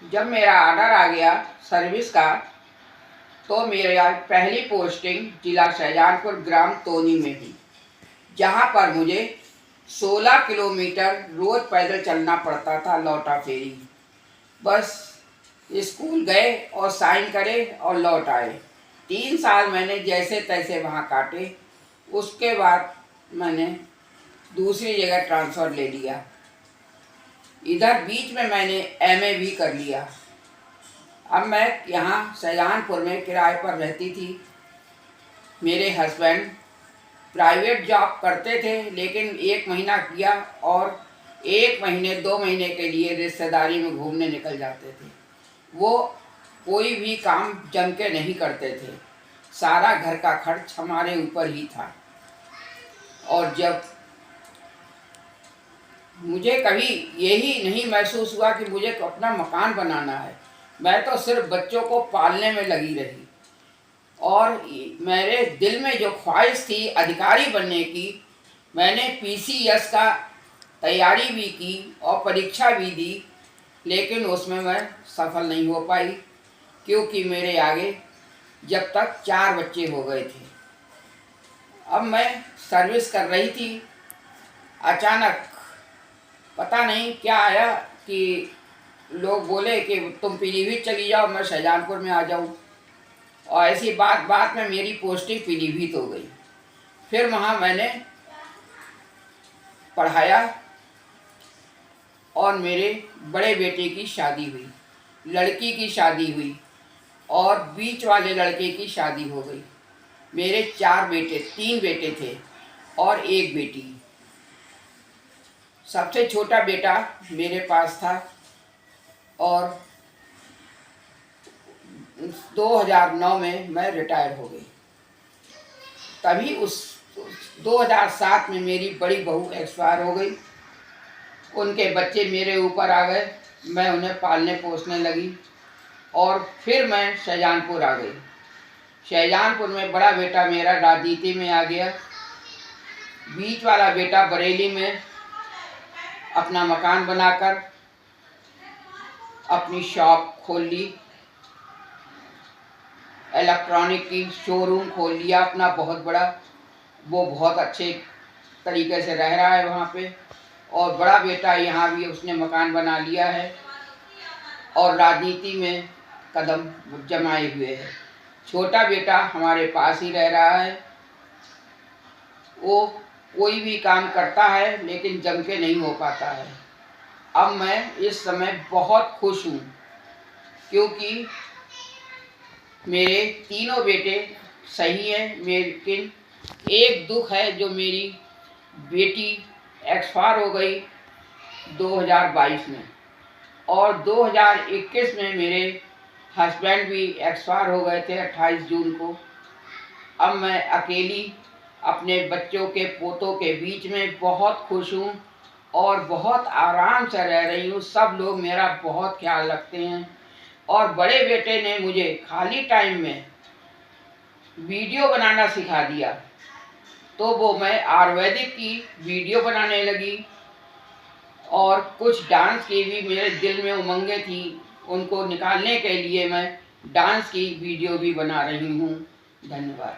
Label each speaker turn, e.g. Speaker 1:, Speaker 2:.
Speaker 1: जब मेरा ऑर्डर आ गया सर्विस का, तो मेरा पहली पोस्टिंग जिला शाहजहांपुर ग्राम तोनी में हुई, जहाँ पर मुझे 16 किलोमीटर रोज़ पैदल चलना पड़ता था लौटा फेरी। बस स्कूल गए और साइन करे और लौट आए। 3 साल मैंने जैसे तैसे वहाँ काटे। उसके बाद मैंने दूसरी जगह ट्रांसफ़र ले लिया। इधर बीच में मैंने एमए भी कर लिया। अब मैं यहाँ शाहजहांपुर में किराए पर रहती थी। मेरे हस्बैंड प्राइवेट जॉब करते थे, लेकिन 1 महीना किया और 1 महीने 2 महीने के लिए रिश्तेदारी में घूमने निकल जाते थे। वो कोई भी काम जम के नहीं करते थे, सारा घर का खर्च हमारे ऊपर ही था। और जब मुझे कभी यही नहीं महसूस हुआ कि मुझे अपना मकान बनाना है, मैं तो सिर्फ बच्चों को पालने में लगी रही। और मेरे दिल में जो ख्वाहिश थी अधिकारी बनने की, मैंने पीसीएस का तैयारी भी की और परीक्षा भी दी, लेकिन उसमें मैं सफल नहीं हो पाई, क्योंकि मेरे आगे जब तक 4 बच्चे हो गए थे। अब मैं सर्विस कर रही थी, अचानक पता नहीं क्या आया कि लोग बोले कि तुम पीलीभीत चली जाओ, मैं शाहजहांपुर में आ जाऊँ। और ऐसी बात में मेरी पोस्टिंग पीलीभीत हो गई। फिर वहाँ मैंने पढ़ाया और मेरे बड़े बेटे की शादी हुई, लड़की की शादी हुई और बीच वाले लड़के की शादी हो गई। मेरे 3 बेटे थे और 1 बेटी। सबसे छोटा बेटा मेरे पास था और 2009 में मैं रिटायर हो गई। तभी उस 2007 में मेरी बड़ी बहू एक्सपायर हो गई। उनके बच्चे मेरे ऊपर आ गए, मैं उन्हें पालने पोसने लगी और फिर मैं शाहजहांपुर आ गई। शाहजहांपुर में बड़ा बेटा मेरा राजनीति में आ गया, बीच वाला बेटा बरेली में अपना मकान बनाकर अपनी शॉप खोल ली, इलेक्ट्रॉनिक की शोरूम खोल लिया अपना बहुत बड़ा। वो बहुत अच्छे तरीके से रह रहा है वहाँ पे। और बड़ा बेटा यहाँ भी उसने मकान बना लिया है और राजनीति में कदम जमाए हुए है। छोटा बेटा हमारे पास ही रह रहा है। वो कोई भी काम करता है लेकिन जम के नहीं हो पाता है। अब मैं इस समय बहुत खुश हूँ, क्योंकि मेरे तीनों बेटे सही हैं, लेकिन एक दुख है, जो मेरी बेटी एक्सपायर हो गई 2022 में और 2021 में मेरे हस्बैंड भी एक्सपायर हो गए थे 28 जून को। अब मैं अकेली अपने बच्चों के पोतों के बीच में बहुत खुश हूँ और बहुत आराम से रह रही हूँ। सब लोग मेरा बहुत ख्याल रखते हैं। और बड़े बेटे ने मुझे खाली टाइम में वीडियो बनाना सिखा दिया, तो वो मैं आयुर्वेदिक की वीडियो बनाने लगी और कुछ डांस की भी मेरे दिल में उमंगें थी, उनको निकालने के लिए मैं डांस की वीडियो भी बना रही हूँ। धन्यवाद।